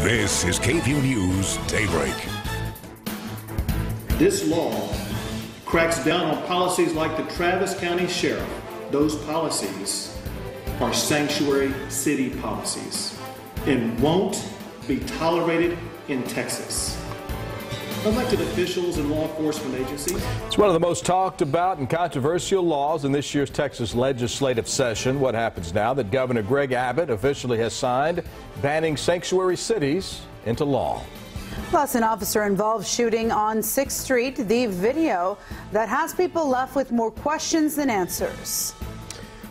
This is KVUE News Daybreak. This law cracks down on policies like the Travis County Sheriff. Those policies are sanctuary city policies and won't be tolerated in Texas. Elected officials and law enforcement agencies. It's one of the most talked about and controversial laws in this year's Texas legislative session. What happens now that Governor Greg Abbott officially has signed banning sanctuary cities into law? Plus, an officer-involved shooting on 6th Street, the video that has people left with more questions than answers.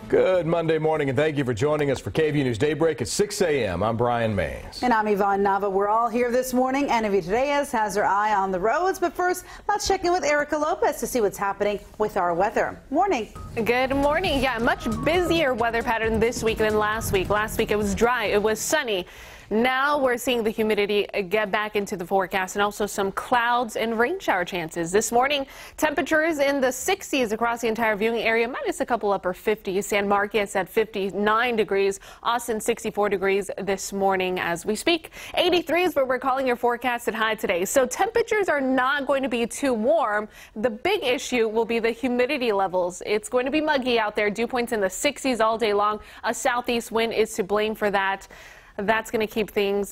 Good Monday morning, and thank you for joining us for KVUE News Daybreak at 6 a.m. I'm Brian Mays. And I'm Yvonne Nava. We're all here this morning. Ana Reyes has her eye on the roads. But first, let's check in with Erica Lopez to see what's happening with our weather. Morning. Good morning. Yeah, much busier weather pattern this week than last week. Last week it was dry. It was sunny. Now we're seeing the humidity get back into the forecast and also some clouds and rain shower chances. This morning, temperatures in the 60s across the entire viewing area, minus a couple upper 50s. San Marcos at 59 degrees, Austin 64 degrees this morning as we speak. 83 is what we're calling your forecasted high today. So temperatures are not going to be too warm. The big issue will be the humidity levels. It's going to be muggy out there. Dew points in the 60s all day long. A southeast wind is to blame for that. That's going to keep things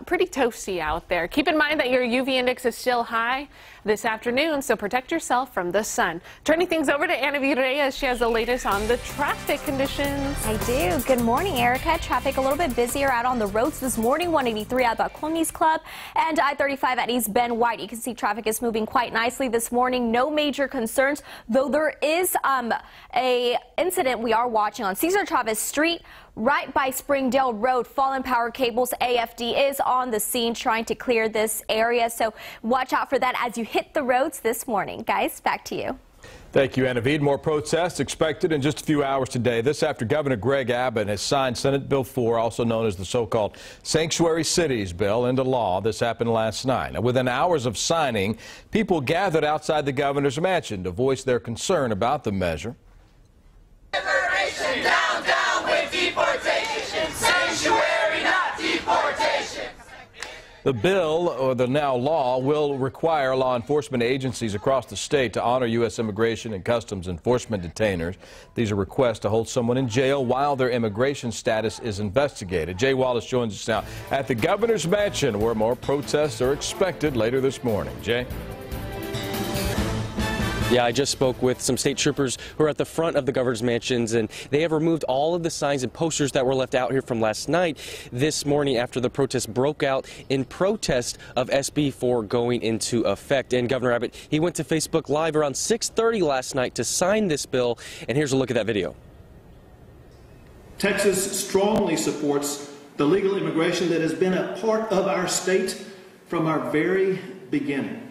pretty toasty out there. Keep in mind that your UV index is still high this afternoon, so protect yourself from the sun. Turning things over to Ana Reyes. She has the latest on the traffic conditions. I do. Good morning, Erica. Traffic a little bit busier out on the roads this morning. 183 out at Balcones Club and I-35 at East Bend White. You can see traffic is moving quite nicely this morning. No major concerns, though there is a incident we are watching on Cesar Chavez Street. Right by Springdale Road, fallen power cables. AFD is on the scene trying to clear this area, so watch out for that as you hit the roads this morning. Guys, back to you. Thank you, Ana. More protests expected in just a few hours today. This after Governor Greg Abbott has signed Senate Bill 4, also known as the so-called Sanctuary Cities Bill, into law. This happened last night. Now, within hours of signing, people gathered outside the governor's mansion to voice their concern about the measure. Liberation, down, down with deportation. Sanctuary, not deportation. The bill, or the now law, will require law enforcement agencies across the state to honor U.S. Immigration and Customs Enforcement detainers. These are requests to hold someone in jail while their immigration status is investigated. Jay Wallace joins us now at the governor's mansion, where more protests are expected later this morning. Jay? Yeah, I just spoke with some state troopers who are at the front of the governor's mansions, and they have removed all of the signs and posters that were left out here from last night this morning after the protests broke out in protest of SB 4 going into effect. And Governor Abbott, he went to Facebook Live around 6:30 last night to sign this bill, and here's a look at that video. Texas strongly supports the legal immigration that has been a part of our state from our very beginning.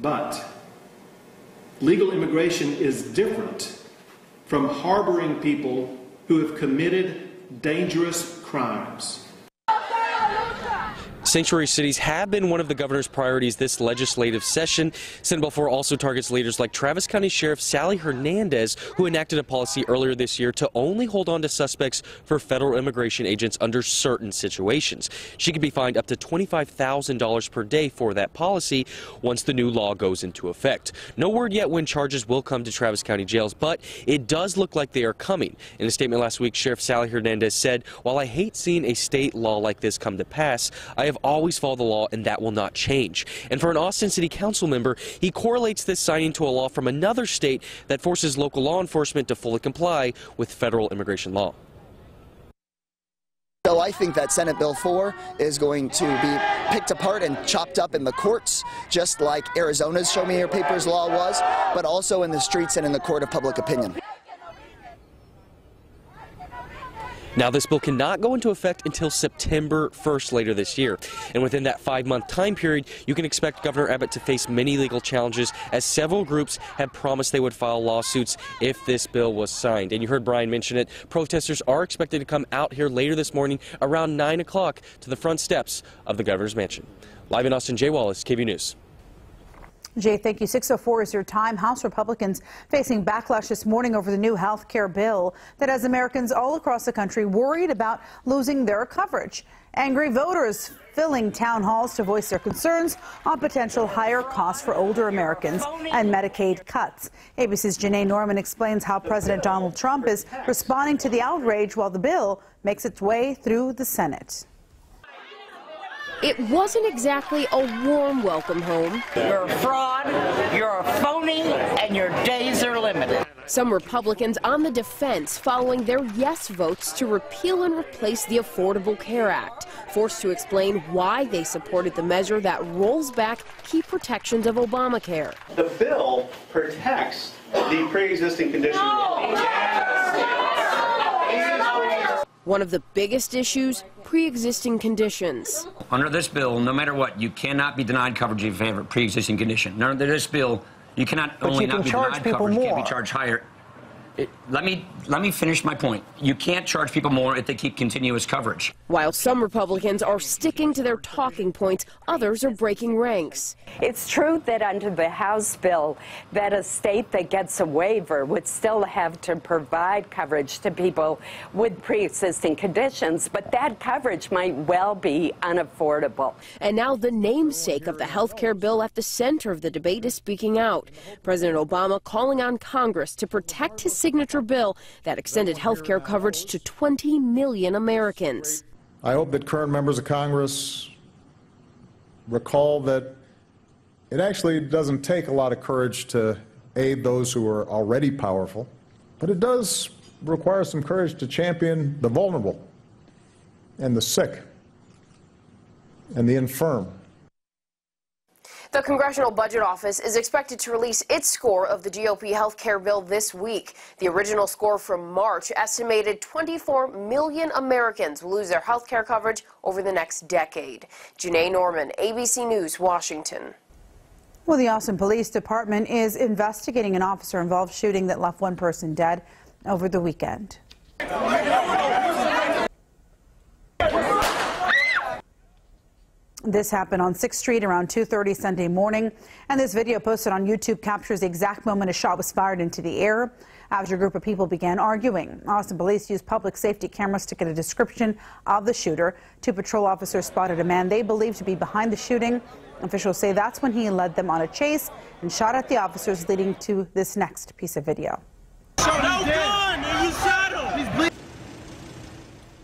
But legal immigration is different from harboring people who have committed dangerous crimes. Sanctuary cities have been one of the governor's priorities this legislative session. Senate Bill 4 also targets leaders like Travis County Sheriff Sally Hernandez, who enacted a policy earlier this year to only hold on to suspects for federal immigration agents under certain situations. She could be fined up to $25,000 per day for that policy once the new law goes into effect. No word yet when charges will come to Travis County jails, but it does look like they are coming. In a statement last week, Sheriff Sally Hernandez said, "While I hate seeing a state law like this come to pass, I have always followed the law, and that will not change." And for an Austin City Council member, he correlates this signing to a law from another state that forces local law enforcement to fully comply with federal immigration law. So I think that Senate Bill 4 is going to be picked apart and chopped up in the courts, just like Arizona's Show Me Your Papers law was, but also in the streets and in the court of public opinion. Now, this bill cannot go into effect until September 1st later this year. And within that 5-month time period, you can expect Governor Abbott to face many legal challenges, as several groups have promised they would file lawsuits if this bill was signed. And you heard Brian mention it. Protesters are expected to come out here later this morning around 9 o'clock to the front steps of the governor's mansion. Live in Austin, Jay Wallace, KVUE News. Jay, thank you. 6:04 is your time. House Republicans facing backlash this morning over the new health care bill that has Americans all across the country worried about losing their coverage. Angry voters filling town halls to voice their concerns on potential higher costs for older Americans and Medicaid cuts. ABC's Janae Norman explains how President Donald Trump is responding to the outrage while the bill makes its way through the Senate. It wasn't exactly a warm welcome home. You're a fraud, you're a phony, and your days are limited. Some Republicans on the defense following their yes votes to repeal and replace the Affordable Care Act, forced to explain why they supported the measure that rolls back key protections of Obamacare. The bill protects the pre-existing condition. One of the biggest issues, pre-existing conditions. Under this bill, no matter what, you cannot be denied coverage if you have a pre-existing condition. Under this bill, you cannot only not be denied coverage, you can't be charged higher. Let me finish my point. You can't charge people more if they keep continuous coverage. While some Republicans are sticking to their talking points, others are breaking ranks. It's true that under the House bill, that a state that gets a waiver would still have to provide coverage to people with pre-existing conditions, but that coverage might well be unaffordable. And now the namesake of the health care bill at the center of the debate is speaking out. President Obama calling on Congress to protect his signature bill that extended health care coverage to 20 million Americans. I hope that current members of Congress recall that it actually doesn't take a lot of courage to aid those who are already powerful, but it does require some courage to champion the vulnerable and the sick and the infirm. The Congressional Budget Office is expected to release its score of the GOP health care bill this week. The original score from March estimated 24 million Americans will lose their health care coverage over the next decade. Janae Norman, ABC News, Washington. Well, the Austin Police Department is investigating an officer-involved shooting that left one person dead over the weekend. This happened on 6th Street around 2:30 Sunday morning, and this video posted on YouTube captures the exact moment a shot was fired into the air after a group of people began arguing. Austin police used public safety cameras to get a description of the shooter. Two patrol officers spotted a man they believe to be behind the shooting. Officials say that's when he led them on a chase and shot at the officers, leading to this next piece of video. No gun! You shot him! He's bleeding.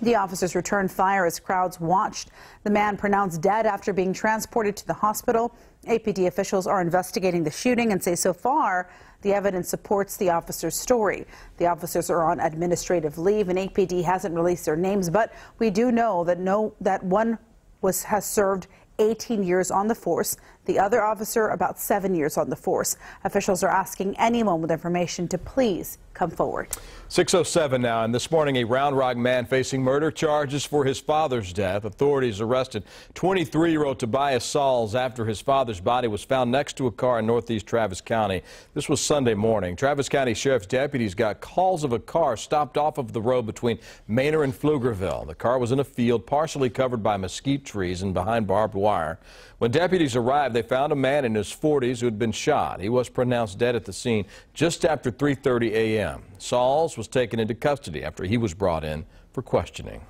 The officers returned fire as crowds watched. The man pronounced dead after being transported to the hospital. APD officials are investigating the shooting and say so far the evidence supports the officers' story. The officers are on administrative leave and APD hasn't released their names, but we do know that one has served 18 years on the force. The other officer about 7 years on the force. Officials are asking anyone with information to please come forward. 6:07 now, and this morning a Round Rock man facing murder charges for his father's death. Authorities arrested 23-year-old Tobias Sauls after his father's body was found next to a car in northeast Travis County. This was Sunday morning. Travis County Sheriff's deputies got calls of a car stopped off of the road between Manor and Pflugerville. The car was in a field partially covered by mesquite trees and behind barbed wire. When deputies arrived, they found a man in his 40s who had been shot. He was pronounced dead at the scene just after 3:30 a.m. Sauls was taken into custody after he was brought in for questioning.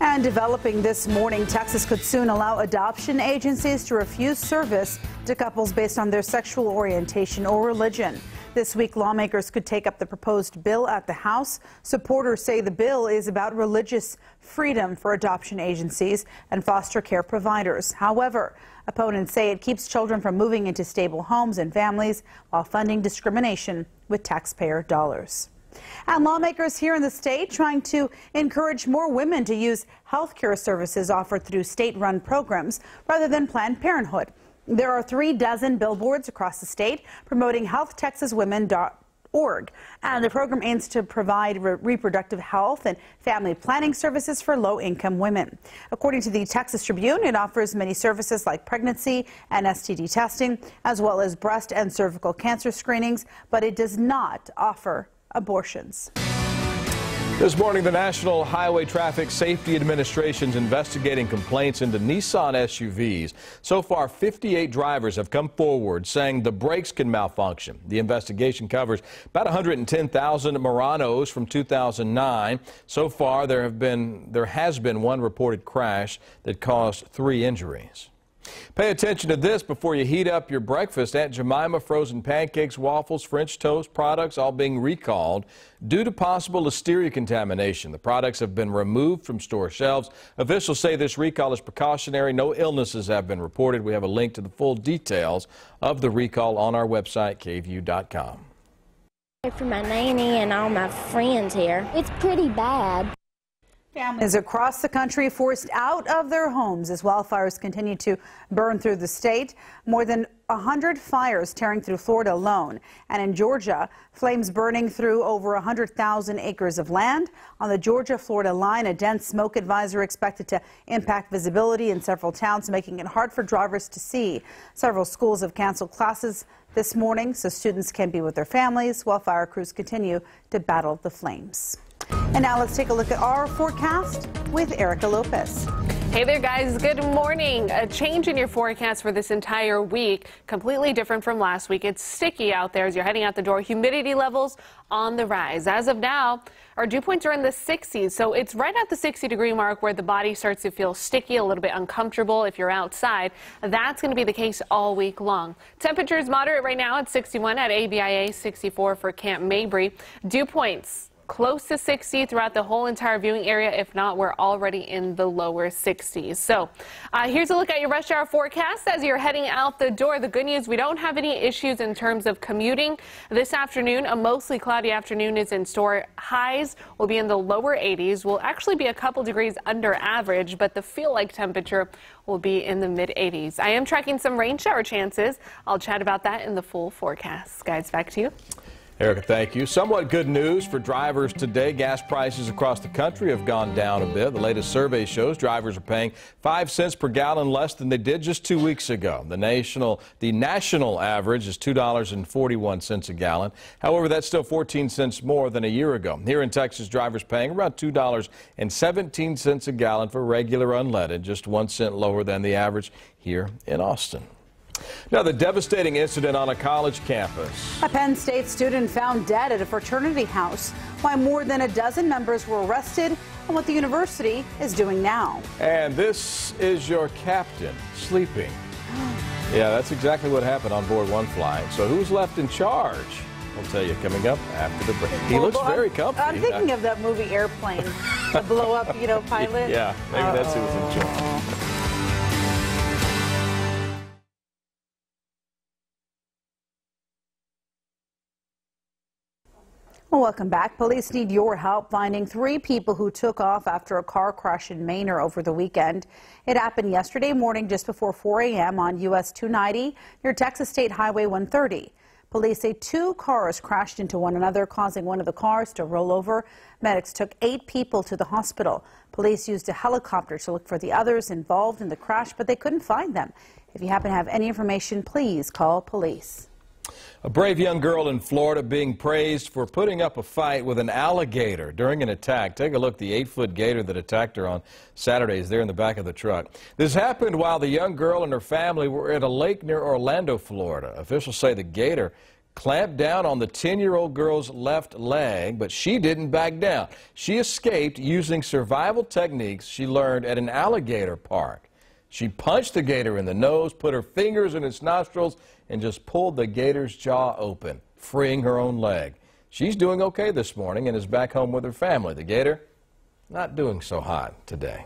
And developing this morning, Texas could soon allow adoption agencies to refuse service to couples based on their sexual orientation or religion. This week, lawmakers could take up the proposed bill at the House. Supporters say the bill is about religious freedom for adoption agencies and foster care providers. However, opponents say it keeps children from moving into stable homes and families while funding discrimination with taxpayer dollars. And lawmakers here in the state trying to encourage more women to use health care services offered through state-run programs rather than Planned Parenthood. There are 36 billboards across the state promoting healthtexaswomen.org, and the program aims to provide reproductive health and family planning services for low-income women. According to the Texas Tribune, it offers many services like pregnancy and STD testing, as well as breast and cervical cancer screenings, but it does not offer abortions. This morning, the National Highway Traffic Safety Administration is investigating complaints into Nissan SUVs. So far, 58 drivers have come forward saying the brakes can malfunction. The investigation covers about 110,000 Muranos from 2009. So far, there has been one reported crash that caused 3 injuries. Pay attention to this before you heat up your breakfast. Aunt Jemima frozen pancakes, waffles, French toast products all being recalled due to possible listeria contamination. The products have been removed from store shelves. Officials say this recall is precautionary. No illnesses have been reported. We have a link to the full details of the recall on our website, KVUE.com. For my nanny and all my friends here, it's pretty bad. Families across the country forced out of their homes as wildfires continue to burn through the state. More than 100 fires tearing through Florida alone. And in Georgia, flames burning through over 100,000 acres of land. On the Georgia-Florida line, a dense smoke advisory expected to impact visibility in several towns, making it hard for drivers to see. Several schools have canceled classes this morning so students can be with their families while fire crews continue to battle the flames. And now let's take a look at our forecast with Erica Lopez. Hey there, guys. Good morning. A change in your forecast for this entire week, completely different from last week. It's sticky out there as you're heading out the door. Humidity levels on the rise. As of now, our dew points are in the 60s, so it's right at the 60-degree mark where the body starts to feel sticky, a little bit uncomfortable if you're outside. That's going to be the case all week long. Temperature is moderate right now at 61 at ABIA, 64 for Camp Mabry. Dew points close to 60 throughout the whole entire viewing area. If not, we're already in the lower 60s. So here's a look at your rush hour forecast as you're heading out the door. The good news, we don't have any issues in terms of commuting. This afternoon, a mostly cloudy afternoon is in store. Highs will be in the lower 80s. We'll actually be a couple degrees under average, but the feel-like temperature will be in the mid-80s. I am tracking some rain shower chances. I'll chat about that in the full forecast. Guys, back to you. Erica, thank you. Somewhat good news for drivers today. Gas prices across the country have gone down a bit. The latest survey shows drivers are paying 5 cents per gallon less than they did just 2 weeks ago. The national average is $2.41 a gallon. However, that's still 14 cents more than a year ago. Here in Texas, drivers paying around $2.17 a gallon for regular unleaded, just 1 cent lower than the average here in Austin. Now, the devastating incident on a college campus. A Penn State student found dead at a fraternity house, why more than a dozen members were arrested, and what the university is doing now. And this is your captain sleeping. Yeah, that's exactly what happened on board one flight. So who's left in charge? I'll tell you coming up after the break. He looks very comfy. I'm thinking of that movie Airplane, the blow up, pilot. Yeah, maybe that's who was in charge. Well, welcome back. Police need your help finding 3 people who took off after a car crash in Manor over the weekend. It happened yesterday morning just before 4 a.m. on US 290 near Texas State Highway 130. Police say 2 cars crashed into one another, causing one of the cars to roll over. Medics took 8 people to the hospital. Police used a helicopter to look for the others involved in the crash, but they couldn't find them. If you happen to have any information, please call police. A brave young girl in Florida being praised for putting up a fight with an alligator during an attack. Take a look. The 8-foot gator that attacked her on Saturday is there in the back of the truck. This happened while the young girl and her family were at a lake near Orlando, Florida. Officials say the gator clamped down on the 10-year-old girl's left leg, but she didn't back down. She escaped using survival techniques she learned at an alligator park. She punched the gator in the nose, put her fingers in its nostrils, and just pulled the gator's jaw open, freeing her own leg. She's doing okay this morning and is back home with her family. The gator, not doing so hot today.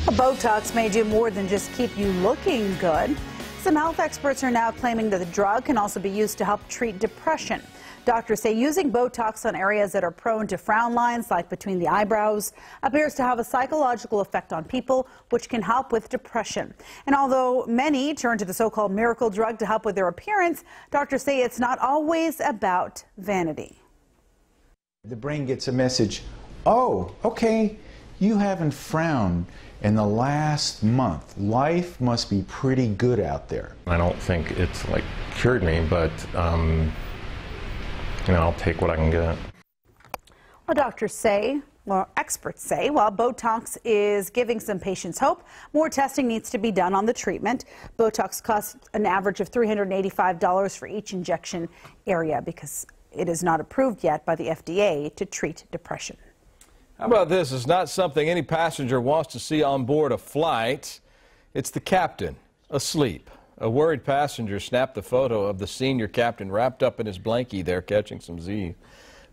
Botox may do more than just keep you looking good. Some health experts are now claiming that the drug can also be used to help treat depression. Doctors say using Botox on areas that are prone to frown lines, like between the eyebrows, appears to have a psychological effect on people, which can help with depression. And although many turn to the so-called miracle drug to help with their appearance, doctors say it's not always about vanity. The brain gets a message, oh, okay, you haven't frowned in the last month. Life must be pretty good out there. I don't think it's cured me, but I'll take what I can get. Well, doctors say Well, experts say while Botox is giving some patients hope, more testing needs to be done on the treatment. Botox costs an average of $385 for each injection area because it is not approved yet by the FDA to treat depression. How about this? It's not something any passenger wants to see on board a flight. It's the captain asleep. A worried passenger snapped the photo of the senior captain wrapped up in his blankie there catching some Z's.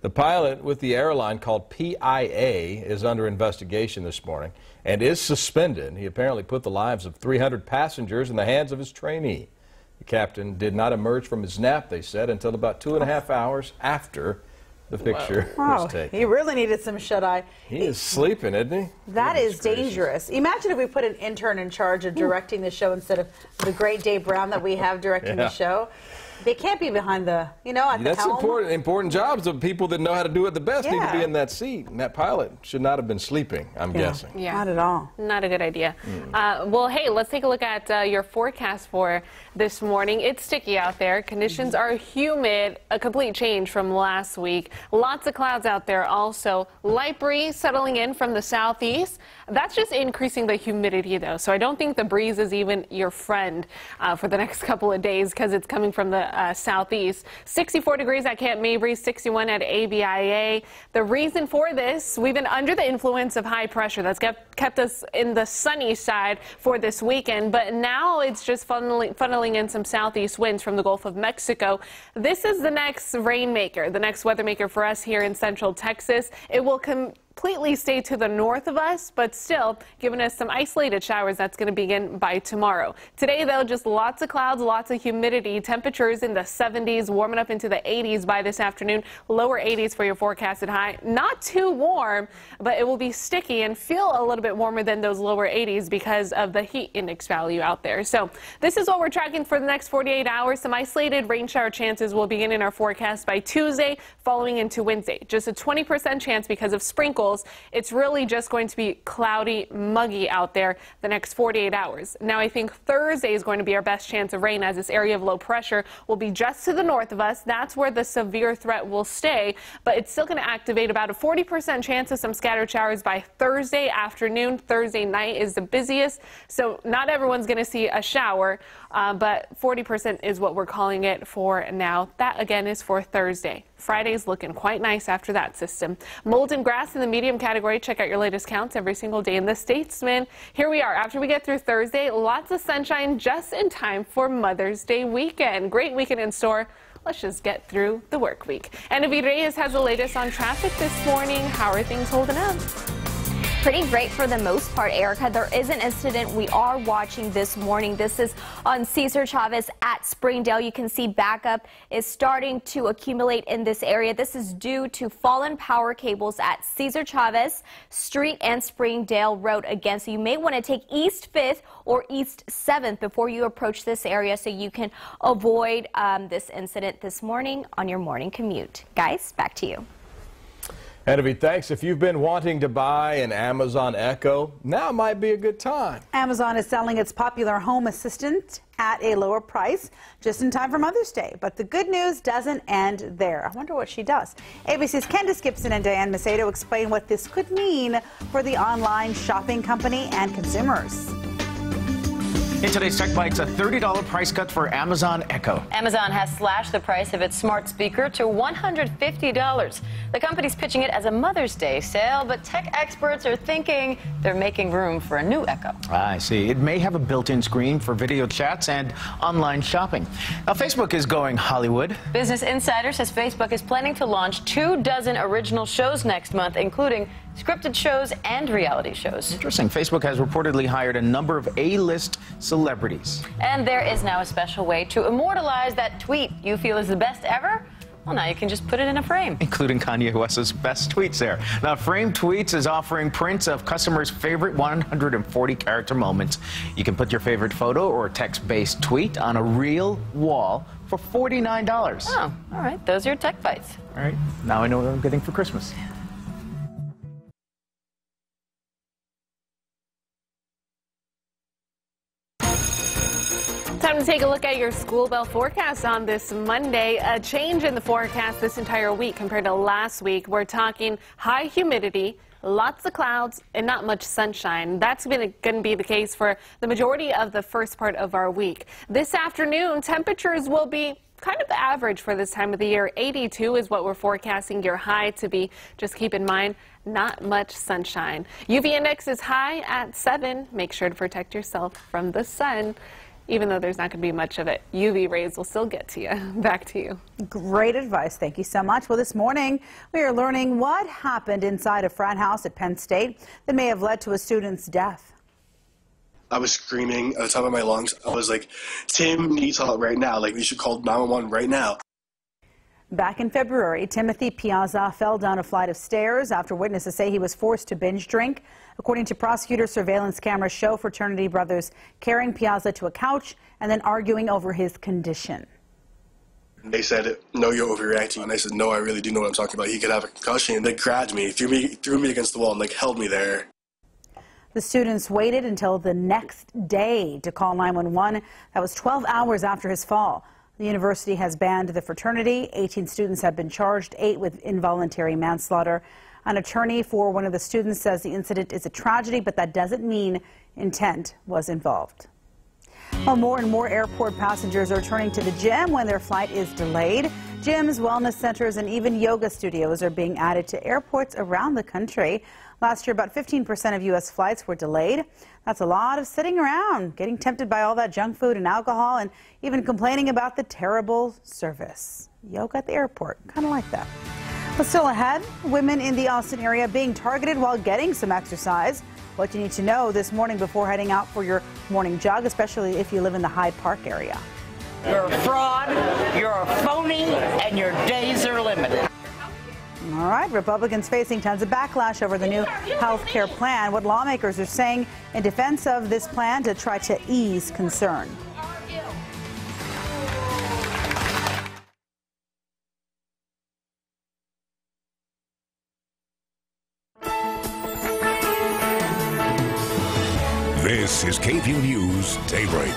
The pilot with the airline called PIA is under investigation this morning and is suspended. He apparently put the lives of 300 passengers in the hands of his trainee. The captain did not emerge from his nap, they said, until about 2.5 hours after the picture was taken. He really needed some shut-eye. He is sleeping, isn't he? That is dangerous. Imagine if we put an intern in charge of directing the show instead of the great Dave Brown that we have directing the show. They can't be behind the, at the helm. That's important jobs. The people that know how to do it the best need to be in that seat. And that pilot should not have been sleeping, I'm guessing. Yeah. Not at all. Not a good idea. Well, hey, let's take a look at your forecast for this morning. It's sticky out there. Conditions are humid, a complete change from last week. Lots of clouds out there also. Light breeze settling in from the southeast. That's just increasing the humidity, though. So I don't think the breeze is even your friend for the next couple of days because it's coming from the southeast. 64 degrees at Camp Mabry, 61 at ABIA. The reason for this, we've been under the influence of high pressure. That's kept us in the sunny side for this weekend, but now it's just funneling in some southeast winds from the Gulf of Mexico. This is the next rainmaker, the next weather maker for us here in central Texas. It will completely stay to the north of us, but still giving us some isolated showers. That's going to begin by tomorrow. Today, though, just lots of clouds, lots of humidity. Temperatures in the 70s, warming up into the 80s by this afternoon. Lower 80s for your forecasted high. Not too warm, but it will be sticky and feel a little bit warmer than those lower 80s because of the heat index value out there. So this is what we're tracking for the next 48 hours. Some isolated rain shower chances will begin in our forecast by Tuesday, following into Wednesday. Just a 20% chance because of sprinkles. It's really just going to be cloudy, muggy out there the next 48 hours. Now, I think Thursday is going to be our best chance of rain as this area of low pressure will be just to the north of us. That's where the severe threat will stay, but it's still going to activate about a 40% chance of some scattered showers by Thursday afternoon. Thursday night is the busiest, so not everyone's going to see a shower, but 40% is what we're calling it for now. That, again, is for Thursday. Friday's looking quite nice after that system. Mold and grass in the medium category. Check out your latest counts every single day in the Statesman. Here we are. After we get through Thursday, lots of sunshine just in time for Mother's Day weekend. Great weekend in store. Let's just get through the work week. And Avi Reyes has the latest on traffic this morning. How are things holding up? Pretty great for the most part, Erica. There is an incident we are watching this morning. This is on Cesar Chavez at Springdale. You can see backup is starting to accumulate in this area. This is due to fallen power cables at Cesar Chavez Street and Springdale Road again. So you may want to take East 5th or East 7th before you approach this area so you can avoid this incident this morning on your morning commute. Guys, back to you. Avi, thanks. If you've been wanting to buy an Amazon Echo, now might be a good time. Amazon is selling its popular home assistant at a lower price just in time for Mother's Day. But the good news doesn't end there. I wonder what she does. ABC's Candace Gibson and Diane Macedo explain what this could mean for the online shopping company and consumers. In today's Tech Bites, a $30 price cut for Amazon Echo. Amazon has slashed the price of its smart speaker to $150. The company's pitching it as a Mother's Day sale, but tech experts are thinking they're making room for a new Echo. I see. It may have a built-in screen for video chats and online shopping. Now, Facebook is going Hollywood. Business Insider says Facebook is planning to launch 24 original shows next month, including scripted shows and reality shows. Interesting. Facebook has reportedly hired a number of A-list celebrities. And there is now a special way to immortalize that tweet you feel is the best ever. Well, now you can just put it in a frame. Including Kanye West's best tweets there. Now, Frame Tweets is offering prints of customers' favorite 140-character moments. You can put your favorite photo or text-based tweet on a real wall for $49. Oh, all right. Those are your Tech Bites. All right. Now I know what I'm getting for Christmas. Time to take a look at your school bell forecast on this Monday. A change in the forecast this entire week compared to last week. We're talking high humidity, lots of clouds and not much sunshine. That's going to be the case for the majority of the first part of our week. This afternoon, temperatures will be kind of average for this time of the year. 82 is what we're forecasting your high to be. Just keep in mind, not much sunshine. UV index is high at 7. Make sure to protect yourself from the sun. Even though there's not going to be much of it, UV rays will still get to you. Back to you. Great advice. Thank you so much. Well, this morning we are learning what happened inside a frat house at Penn State that may have led to a student's death. I was screaming at the top of my lungs. I was like, Tim needs help right now. Like, we should call 911 right now. Back in February, Timothy Piazza fell down a flight of stairs after witnesses say he was forced to binge drink. According to prosecutors, surveillance cameras show fraternity brothers carrying Piazza to a couch and then arguing over his condition. They said, no, you're overreacting. And I said, no, I really do know what I'm talking about. He could have a concussion. And they grabbed me, threw me against the wall and like held me there. The students waited until the next day to call 911. That was 12 hours after his fall. The university has banned the fraternity. 18 students have been charged, 8 with involuntary manslaughter. An attorney for one of the students says the incident is a tragedy, but that doesn't mean intent was involved. Well, more and more airport passengers are turning to the gym when their flight is delayed. Gyms, wellness centers, and even yoga studios are being added to airports around the country. Last year, about 15% of U.S. flights were delayed. That's a lot of sitting around, getting tempted by all that junk food and alcohol, and even complaining about the terrible service. Yoga at the airport, kind of like that. But still ahead, women in the Austin area being targeted while getting some exercise. What you need to know this morning before heading out for your morning jog, especially if you live in the Hyde Park area. You're a fraud, you're a phony, and your days are limited. All right, Republicans facing tons of backlash over the new health care plan. What lawmakers are saying in defense of this plan to try to ease concern. This is KVUE News Daybreak.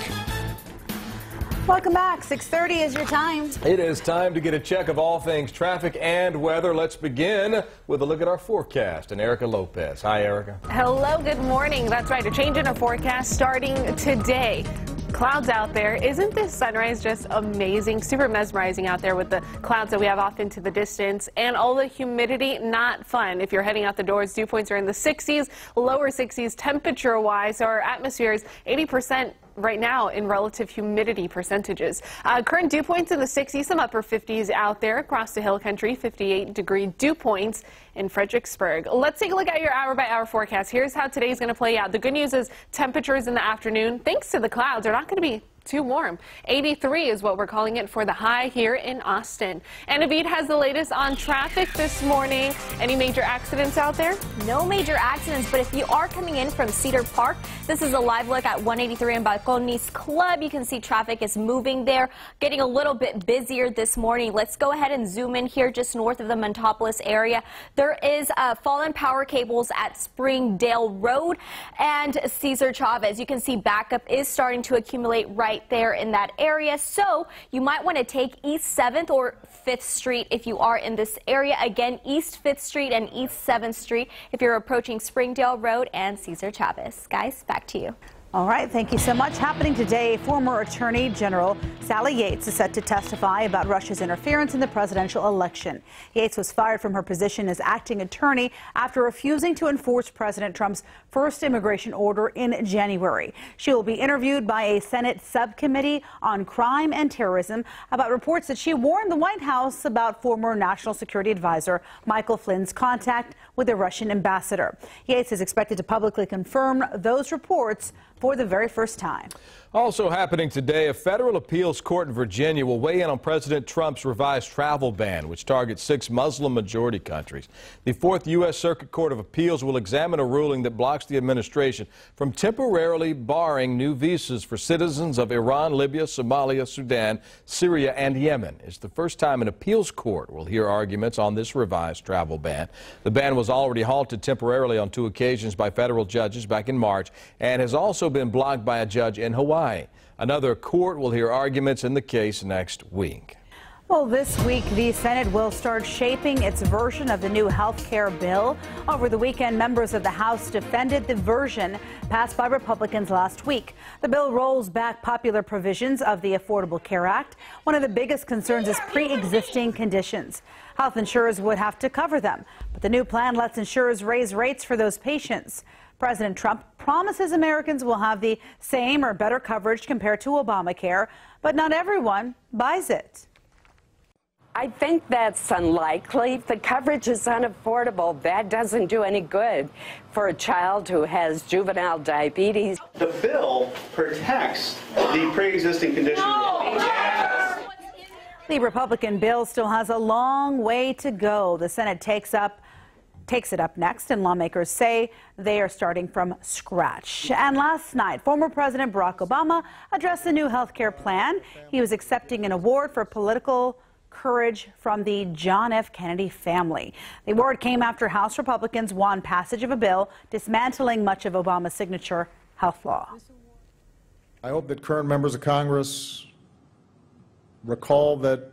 Welcome back. 6:30 is your time. It is time to get a check of all things traffic and weather. Let's begin with a look at our forecast. And Erica Lopez. Hi, Erica. Hello, good morning. That's right, a change in our forecast starting today. Clouds out there. Isn't this sunrise just amazing? Super mesmerizing out there with the clouds that we have off into the distance and all the humidity. Not fun if you're heading out the doors. Dew points are in the 60s, lower 60s temperature-wise. Our atmosphere is 80% right now in relative humidity percentages. Current dew points in the 60s, some upper 50s out there across the hill country, 58-degree dew points in Fredericksburg. Let's take a look at your hour-by-hour forecast. Here's how today's going to play out. The good news is temperatures in the afternoon, thanks to the clouds, are not going to be too warm. 83 is what we're calling it for the high here in Austin. And Naveed has the latest on traffic this morning. Any major accidents out there? No major accidents, but if you are coming in from Cedar Park, this is a live look at 183 and Balcones Club. You can see traffic is moving there, getting a little bit busier this morning. Let's go ahead and zoom in here just north of the Montopolis area. There is fallen power cables at Springdale Road and Cesar Chavez. You can see backup is starting to accumulate right there in that area, so you might want to take East 7th or 5th Street if you are in this area. Again, East 5th Street and East 7th Street if you're approaching Springdale Road and Cesar Chavez. Guys, back to you. All right, thank you so much. Happening today, former Attorney General Sally Yates is set to testify about Russia's interference in the presidential election. Yates was fired from her position as acting attorney after refusing to enforce President Trump's first immigration order in January. She will be interviewed by a Senate subcommittee on crime and terrorism about reports that she warned the White House about former National Security Advisor Michael Flynn's contact with the Russian ambassador. Yates is expected to publicly confirm those reports for the very first time. Also happening today, a federal appeals court in Virginia will weigh in on President Trump's revised travel ban, which targets 6 Muslim-majority countries. The 4th U.S. Circuit Court of Appeals will examine a ruling that blocks the administration from temporarily barring new visas for citizens of Iran, Libya, Somalia, Sudan, Syria, and Yemen. It's the first time an appeals court will hear arguments on this revised travel ban. The ban was already halted temporarily on 2 occasions by federal judges back in March and has also been blocked by a judge in Hawaii. Another court will hear arguments in the case next week. Well, this week, the Senate will start shaping its version of the new health care bill. Over the weekend, members of the House defended the version passed by Republicans last week. The bill rolls back popular provisions of the Affordable Care Act. One of the biggest concerns is pre-existing conditions. Health insurers would have to cover them, but the new plan lets insurers raise rates for those patients. President Trump promises Americans will have the same or better coverage compared to Obamacare, but not everyone buys it. I think that's unlikely. The coverage is unaffordable. That doesn't do any good for a child who has juvenile diabetes. The bill protects the pre-existing condition. The Republican bill still has a long way to go. The Senate takes it up next, and lawmakers say they are starting from scratch. And last night, former President Barack Obama addressed the new health care plan. He was accepting an award for political courage from the John F. Kennedy family. The award came after House Republicans won passage of a bill dismantling much of Obama's signature health law. I hope that current members of Congress recall that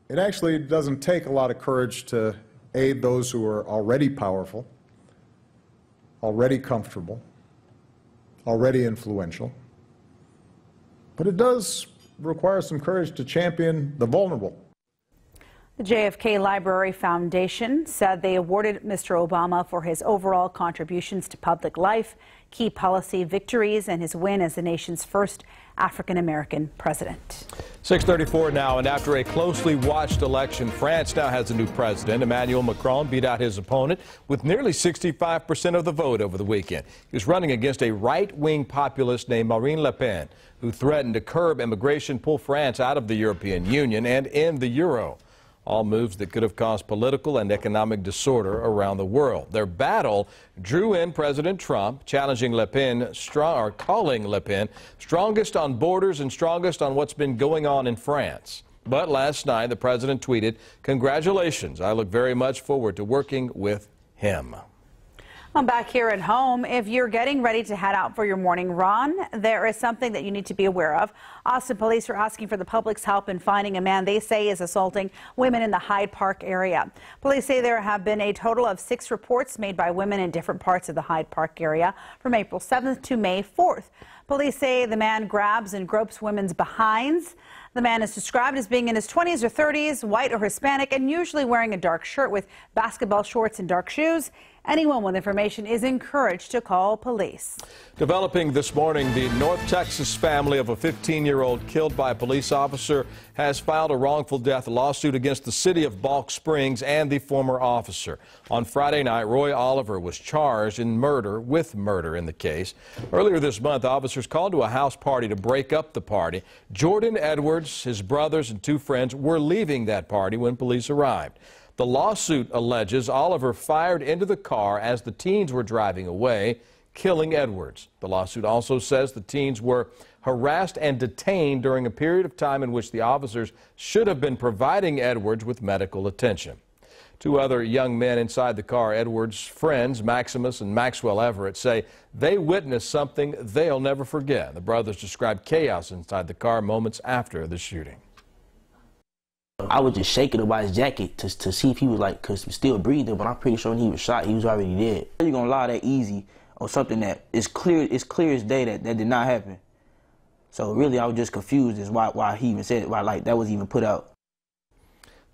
it actually doesn't take a lot of courage to aid those who are already powerful, already comfortable, already influential. But it does require some courage to champion the vulnerable. The JFK Library Foundation said they awarded Mr. Obama for his overall contributions to public life, key policy victories, and his win as the nation's first African-American president. 6:34 now, and after a closely watched election, France now has a new president. Emmanuel Macron beat out his opponent with nearly 65% of the vote over the weekend. He was running against a right-wing populist named Marine Le Pen, who threatened to curb immigration, pull France out of the European Union, and end the euro. All moves that could have caused political and economic disorder around the world. Their battle drew in President Trump, challenging Le Pen, calling Le Pen strongest on borders and strongest on what's been going on in France. But last night, the president tweeted, "Congratulations. I look very much forward to working with him." I'm back here at home. If you're getting ready to head out for your morning run, there is something that you need to be aware of. Austin police are asking for the public's help in finding a man they say is assaulting women in the Hyde Park area. Police say there have been a total of 6 reports made by women in different parts of the Hyde Park area from April 7th to May 4th. Police say the man grabs and gropes women's behinds. The man is described as being in his 20s or 30s, white or Hispanic, and usually wearing a dark shirt with basketball shorts and dark shoes. Anyone with information is encouraged to call police. Developing this morning, the North Texas family of a 15-year-old killed by a police officer has filed a wrongful death lawsuit against the city of Balk Springs and the former officer. On Friday night, Roy Oliver was charged in murder in the case. Earlier this month, officers called to a house party to break up the party. Jordan Edwards, his brothers, and 2 friends were leaving that party when police arrived. The lawsuit alleges Oliver fired into the car as the teens were driving away, killing Edwards. The lawsuit also says the teens were harassed and detained during a period of time in which the officers should have been providing Edwards with medical attention. 2 other young men inside the car, Edwards' friends, Maximus and Maxwell Everett, say they witnessed something they'll never forget. The brothers described chaos inside the car moments after the shooting. I was just shaking him by his jacket to see if he was cause he's still breathing, but I'm pretty sure when he was shot, he was already dead. You're gonna lie that easy on something that is clear as day that did not happen. So really, I was just confused as why he even said why that was even put out.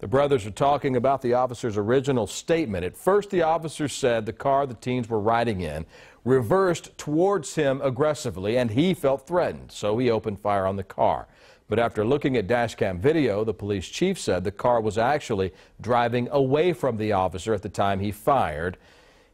The brothers are talking about the officer's original statement. At first, the officer said the car the teens were riding in reversed towards him aggressively, and he felt threatened, so he opened fire on the car. But after looking at dashcam video, the police chief said the car was actually driving away from the officer at the time he fired.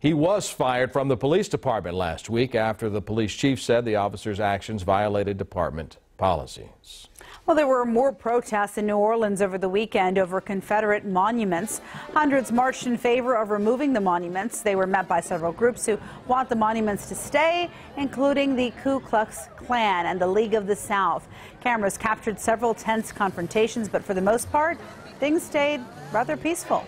He was fired from the police department last week after the police chief said the officer's actions violated department policies. Well, there were more protests in New Orleans over the weekend over Confederate monuments. Hundreds marched in favor of removing the monuments. They were met by several groups who want the monuments to stay, including the Ku Klux Klan and the League of the South. Cameras captured several tense confrontations, but for the most part, things stayed rather peaceful.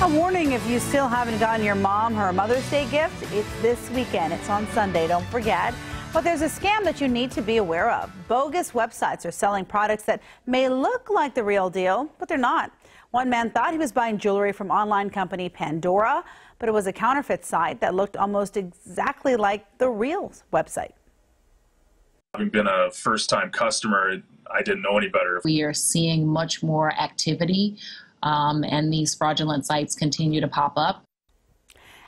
A warning, if you still haven't gotten your mom her Mother's Day gift, it's this weekend. It's on Sunday, don't forget. But there's a scam that you need to be aware of. Bogus websites are selling products that may look like the real deal, but they're not. One man thought he was buying jewelry from online company Pandora, but it was a counterfeit site that looked almost exactly like the real website. Having been a first-time customer, I didn't know any better. We are seeing much more activity, and these fraudulent sites continue to pop up.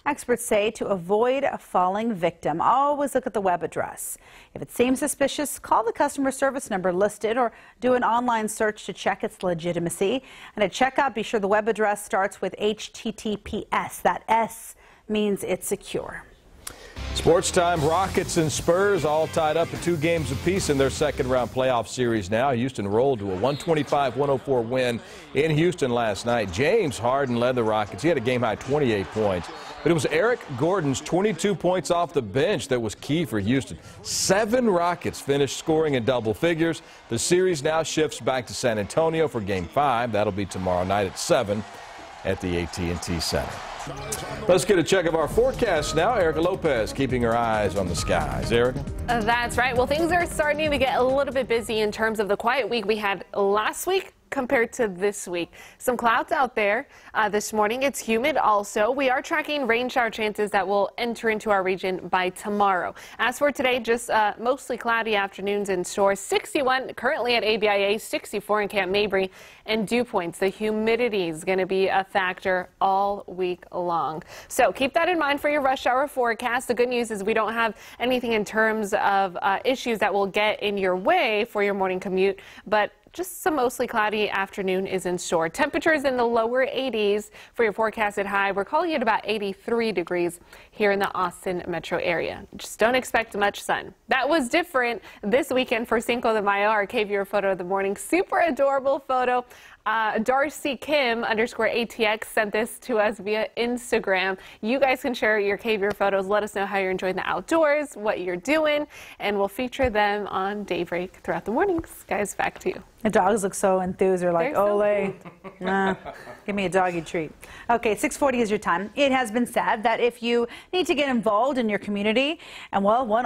Experts say to avoid a falling victim, always look at the web address. If it seems suspicious, call the customer service number listed or do an online search to check its legitimacy. And at checkout, be sure the web address starts with HTTPS. That S means it's secure. Sports time. Rockets and Spurs all tied up at 2 games apiece in their second-round playoff series now. Houston rolled to a 125-104 win in Houston last night. James Harden led the Rockets. He had a game-high 28 points. But it was Eric Gordon's 22 points off the bench that was key for Houston. 7 Rockets finished scoring in double figures. The series now shifts back to San Antonio for Game 5. That'll be tomorrow night at 7 at the AT&T Center. Let's get a check of our forecast now. Erica Lopez keeping her eyes on the skies. Erica? That's right. Well, things are starting to get a little bit busy in terms of the quiet week we had last week compared to this week. Some clouds out there this morning. It's humid also. We are tracking rain shower chances that will enter into our region by tomorrow. As for today, just mostly cloudy afternoons in store. 61 currently at ABIA, 64 in Camp Mabry and Dew Points. The humidity is going to be a factor all week long. So keep that in mind for your rush hour forecast. The good news is we don't have anything in terms of issues that will get in your way for your morning commute, but just some mostly cloudy afternoon is in store. Temperatures in the lower 80s for your forecasted high. We're calling it about 83 degrees here in the Austin metro area. Just don't expect much sun. That was different this weekend for Cinco de Mayo, our KVUE photo of the morning. Super adorable photo. Darcy Kim _ATX sent this to us via Instagram. You guys can share your KVUE photos. Let us know how you're enjoying the outdoors, what you're doing, and we'll feature them on Daybreak throughout the mornings. Guys, back to you. The dogs look so enthused. They're like, ole, give me a doggy treat. Okay, 6:40 is your time. It has been said that if you need to get involved in your community, and well, one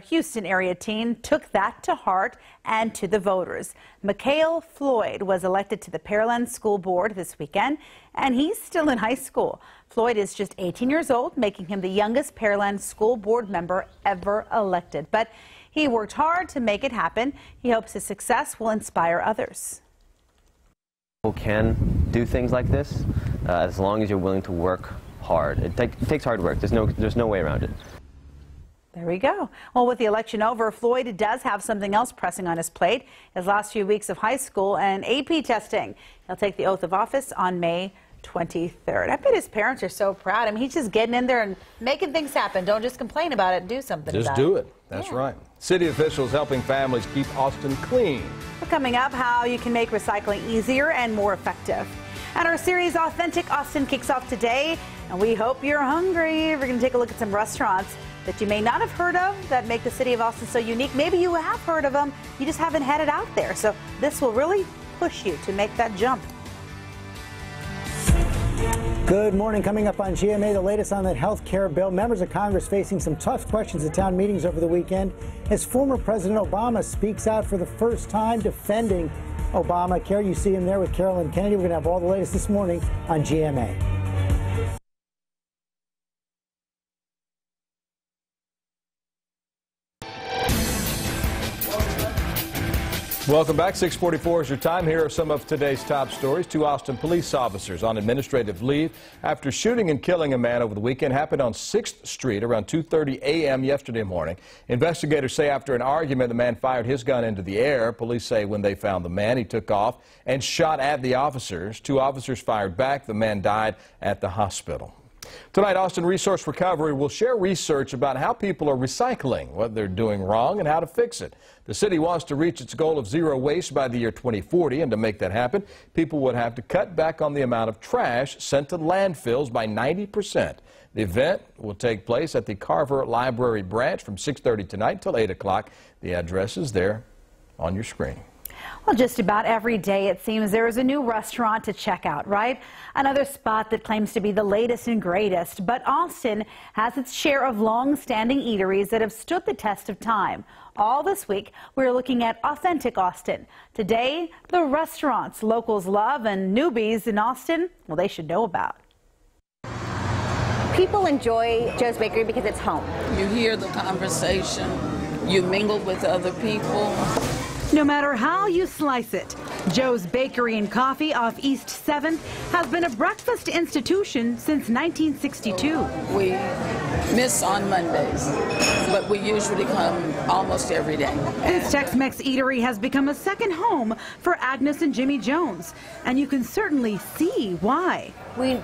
Houston area teen took that to heart and to the voters. Mikhail Floyd was elected to the Pearland School Board this weekend, and he's still in high school. Floyd is just 18 years old, making him the youngest Pearland School Board member ever elected. But he worked hard to make it happen. He hopes his success will inspire others. People can do things like this as long as you're willing to work hard. It takes hard work. There's no way around it. There we go. Well, with the election over, Floyd does have something else pressing on his plate. His last few weeks of high school and AP testing. He'll take the oath of office on May 23rd. I bet his parents are so proud. I mean, he's just getting in there and making things happen. Don't just complain about it. Do something about it. Just do it. That's right. City officials helping families keep Austin clean. We're coming up, how you can make recycling easier and more effective. And our series Authentic Austin kicks off today, and we hope you're hungry. We're going to take a look at some restaurants that you may not have heard of that make the city of Austin so unique. Maybe you have heard of them, you just haven't had it out there. So this will really push you to make that jump. Good morning. Coming up on GMA, the latest on that health care bill. Members of Congress facing some tough questions at town meetings over the weekend as former President Obama speaks out for the first time defending Obamacare. You see him there with Carolyn Kennedy. We're going to have all the latest this morning on GMA. Welcome back. 6:44 is your time. Here are some of today's top stories. 2 Austin police officers on administrative leave after shooting and killing a man over the weekend. Happened on 6th Street around 2:30 a.m. yesterday morning. Investigators say after an argument, the man fired his gun into the air. Police say when they found the man, he took off and shot at the officers. 2 officers fired back. The man died at the hospital. Tonight, Austin Resource Recovery will share research about how people are recycling, what they're doing wrong, and how to fix it. The city wants to reach its goal of zero waste by the year 2040, and to make that happen, people would have to cut back on the amount of trash sent to landfills by 90%. The event will take place at the Carver Library branch from 6:30 tonight till 8 o'clock. The address is there on your screen. Well, just about every day it seems there is a new restaurant to check out, right? Another spot that claims to be the latest and greatest. But Austin has its share of long-standing eateries that have stood the test of time. All this week, we're looking at authentic Austin. Today, the restaurants locals love and newbies in Austin, well, they should know about. People enjoy Joe's Bakery because it's home. You hear the conversation, you mingle with other people. No matter how you slice it, Joe's Bakery and Coffee off East 7th has been a breakfast institution since 1962. We miss on Mondays, but we usually come almost every day. This Tex-Mex eatery has become a second home for Agnes and Jimmy Jones, and you can certainly see why. We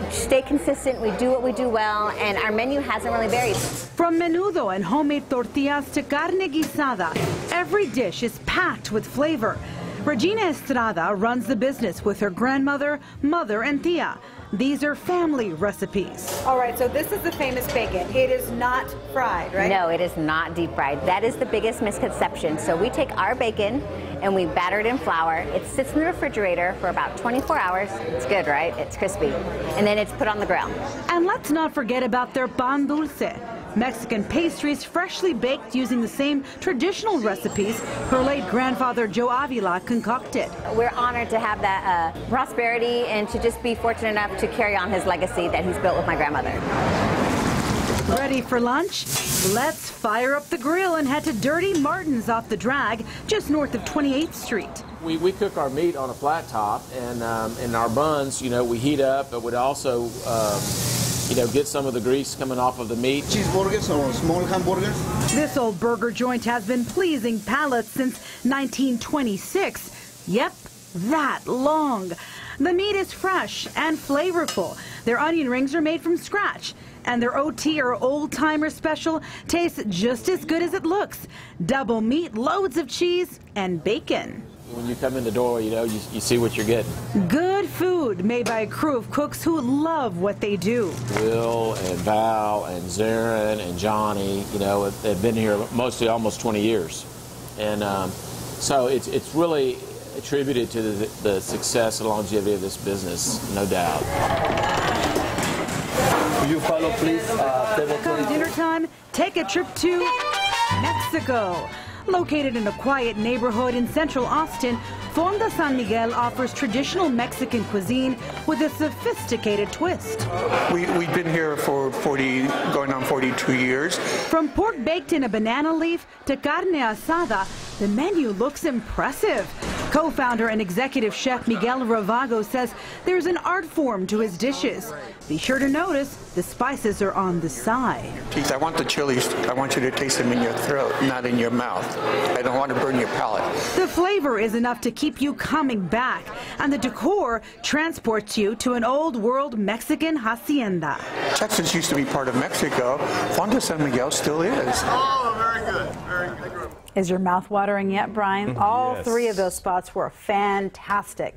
stay consistent, we do what we do well, and our menu hasn't really varied. From menudo and homemade tortillas to carne guisada, every dish is packed with flavor. Regina Estrada runs the business with her grandmother, mother, and tia. These are family recipes. All right, so this is the famous bacon. It is not fried, right? No, it is not deep fried. That is the biggest misconception. So we take our bacon and we batter it in flour. It sits in the refrigerator for about 24 hours. It's good, right? It's crispy. And then it's put on the grill. And let's not forget about their pan dulce. Mexican pastries freshly baked using the same traditional recipes her late grandfather Joe Avila concocted. We're honored to have that prosperity and to just be fortunate enough to carry on his legacy that he's built with my grandmother. Ready for lunch? Let's fire up the grill and head to Dirty Martin's off the drag, just north of 28th Street. We cook our meat on a flat top, and our buns, you know, we heat up, but we'd also get some of the grease coming off of the meat. Cheeseburgers or small hamburgers. This old burger joint has been pleasing palates since 1926. Yep, that long. The meat is fresh and flavorful. Their onion rings are made from scratch. And their OT, or Old Timer Special, tastes just as good as it looks. Double meat, loads of cheese, and bacon. When you come in the door, you see what you're getting. Good food made by a crew of cooks who love what they do. Will and Val and Zarin and Johnny, they've been here mostly almost 20 years. And so it's really attributed to the success and longevity of this business, no doubt. Will you follow, please? Come dinner time, take a trip to Mexico. Located in a quiet neighborhood in central Austin, Fonda San Miguel offers traditional Mexican cuisine with a sophisticated twist. We've been here for going on 42 years. From pork baked in a banana leaf to carne asada, the menu looks impressive. Co-founder and executive chef Miguel Ravago says there's an art form to his dishes. Be sure to notice the spices are on the side. I want the chilies. I want you to taste them in your throat, not in your mouth. I don't want to burn your palate. The flavor is enough to keep you coming back, and the decor transports you to an old world Mexican hacienda. Texas used to be part of Mexico. Fonda San Miguel still is. Oh, very good. Very good. Is your mouth watering yet, Brian? All three of those spots were fantastic.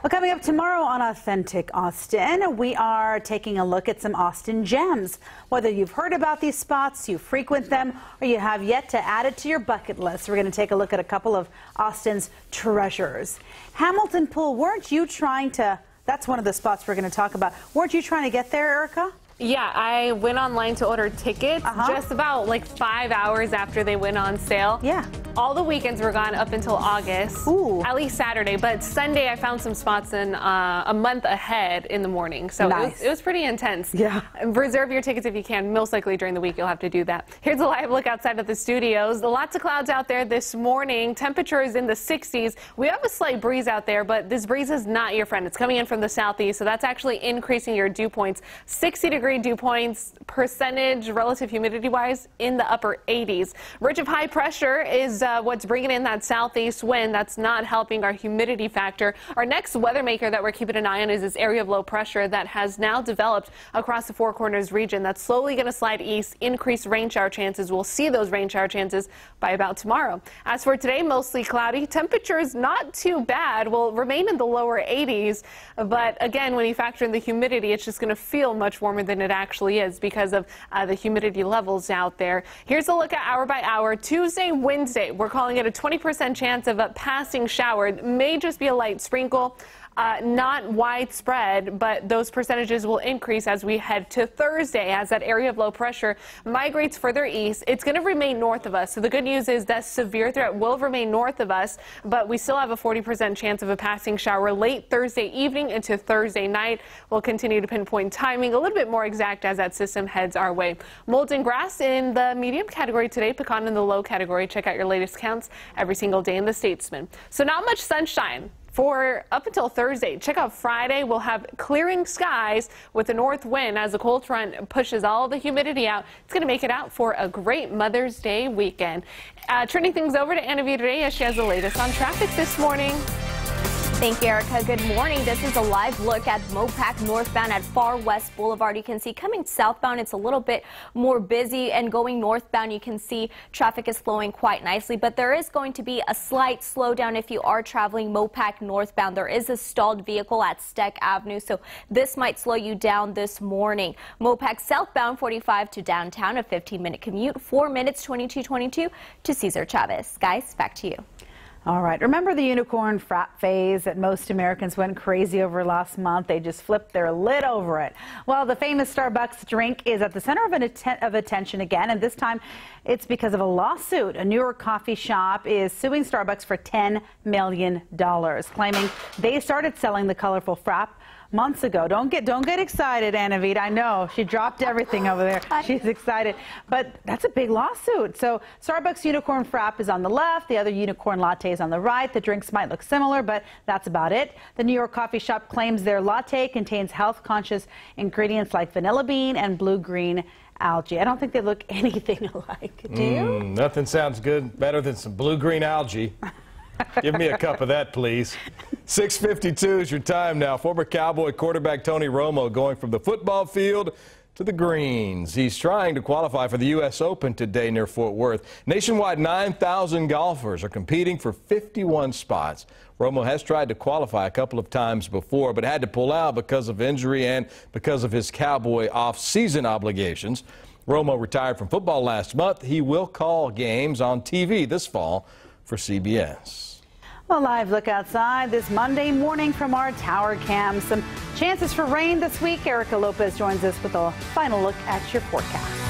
Well, coming up tomorrow on Authentic Austin, we are taking a look at some Austin gems. Whether you've heard about these spots, you frequent them, or you have yet to add it to your bucket list, we're going to take a look at a couple of Austin's treasures. Hamilton Pool, weren't you trying to, that's one of the spots we're going to talk about. Weren't you trying to get there, Erica? Yeah, I went online to order tickets just about like 5 hours after they went on sale. Yeah. All the weekends were gone up until August, at least Saturday. But Sunday, I found some spots in a month ahead in the morning. So it was pretty intense. Yeah. Reserve your tickets if you can. Most likely during the week, you'll have to do that. Here's a live look outside of the studios. Lots of clouds out there this morning. Temperature is in the 60s. We have a slight breeze out there, but this breeze is not your friend. It's coming in from the southeast, so that's actually increasing your dew points. 60-degree dew points, percentage relative humidity-wise in the upper 80s. Ridge of high pressure is what's bringing in that southeast wind. That's not helping our humidity factor. Our next weather maker that we're keeping an eye on is this area of low pressure that has now developed across the Four Corners region. That's slowly going to slide east, increase rain shower chances. We'll see those rain shower chances by about tomorrow. As for today, mostly cloudy. Temperatures not too bad. Will remain in the lower 80s, but again, when you factor in the humidity, it's just going to feel much warmer than it actually is because of the humidity levels out there. Here's a look at hour by hour. Tuesday, Wednesday, We're calling it a 20% chance of a passing shower. It may just be a light sprinkle. Not widespread, but those percentages will increase as we head to Thursday as that area of low pressure migrates further east. It's going to remain north of us. So the good news is that severe threat will remain north of us, but we still have a 40% chance of a passing shower late Thursday evening into Thursday night. We'll continue to pinpoint timing a little bit more exact as that system heads our way. Mold and grass in the medium category today, pecan in the low category. Check out your latest counts every single day in the Statesman. So not much sunshine for up until Thursday. Check out Friday. We'll have clearing skies with a north wind as the cold front pushes all the humidity out. It's going to make it out for a great Mother's Day weekend. Turning things over to Anna V today as she has the latest on traffic this morning. Thank you, Erica. Good morning. This is a live look at Mopac northbound at Far West Boulevard. You can see coming southbound, it's a little bit more busy, and going northbound, you can see traffic is flowing quite nicely, but there is going to be a slight slowdown if you are traveling Mopac northbound. There is a stalled vehicle at Steck Avenue, so this might slow you down this morning. Mopac southbound 45 to downtown, a 15-minute commute, 4 minutes 22:22 to Cesar Chavez. Guys, back to you. All right. Remember the unicorn frat phase that most Americans went crazy over last month? They just flipped their lid over it. Well, the famous Starbucks drink is at the center of attention again, and this time it's because of a lawsuit. A New York coffee shop is suing Starbucks for $10 million, claiming they started selling the colorful frap months ago. Don't get excited, Anna Vita. I know she dropped everything over there. She's excited, but that's a big lawsuit. So Starbucks unicorn frap is on the left, the other unicorn latte is on the right. The drinks might look similar, but that's about it. The New York coffee shop claims their latte contains health-conscious ingredients like vanilla bean and blue-green algae. I don't think they look anything alike. Do you? Nothing sounds better than some blue-green algae. Give me a cup of that, please. 6:52 is your time now. Former Cowboy quarterback Tony Romo going from the football field to the greens. He's trying to qualify for the U.S. Open today near Fort Worth. Nationwide, 9,000 golfers are competing for 51 spots. Romo has tried to qualify a couple of times before, but had to pull out because of injury and because of his Cowboy off-season obligations. Romo retired from football last month. He will call games on TV this fall for CBS. A live look outside this Monday morning from our tower cam. Some chances for rain this week. Erica Lopez joins us with a final look at your forecast.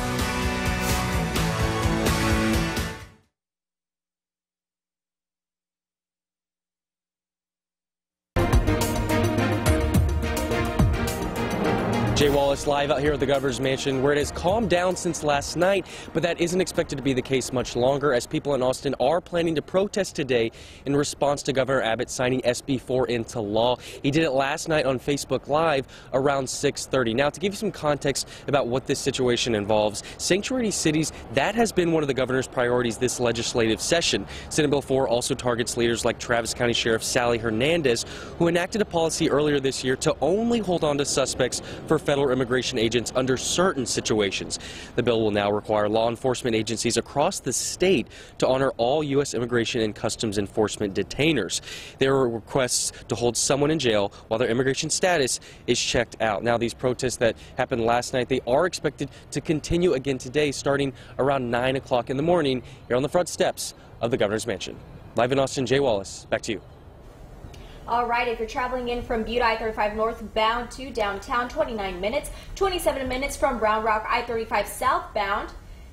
Jay Wallace live out here at the governor's mansion, where it has calmed down since last night, but that isn't expected to be the case much longer, as people in Austin are planning to protest today in response to Governor Abbott signing SB 4 into law. He did it last night on Facebook Live around 6:30. Now, to give you some context about what this situation involves, sanctuary cities, that has been one of the governor's priorities this legislative session. Senate Bill 4 also targets leaders like Travis County Sheriff Sally Hernandez, who enacted a policy earlier this year to only hold on to suspects for federal immigration agents under certain situations. The bill will now require law enforcement agencies across the state to honor all U.S. immigration and customs enforcement detainers. There are requests to hold someone in jail while their immigration status is checked out. Now, these protests that happened last night, they are expected to continue again today, starting around 9 o'clock in the morning here on the front steps of the governor's mansion. Live in Austin, Jay Wallace, back to you. All right, if you're traveling in from Butte I-35 northbound to downtown, 29 minutes, 27 minutes from Round Rock I-35 southbound.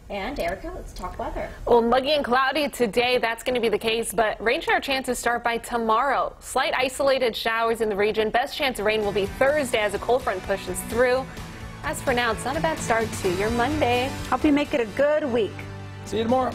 And Erica, let's talk weather. Well, muggy and cloudy today, that's going to be the case, but rain shower chances start by tomorrow. Slight isolated showers in the region. Best chance of rain will be Thursday as a cold front pushes through. As for now, it's not a bad start to your Monday. Hope you make it a good week. See you tomorrow.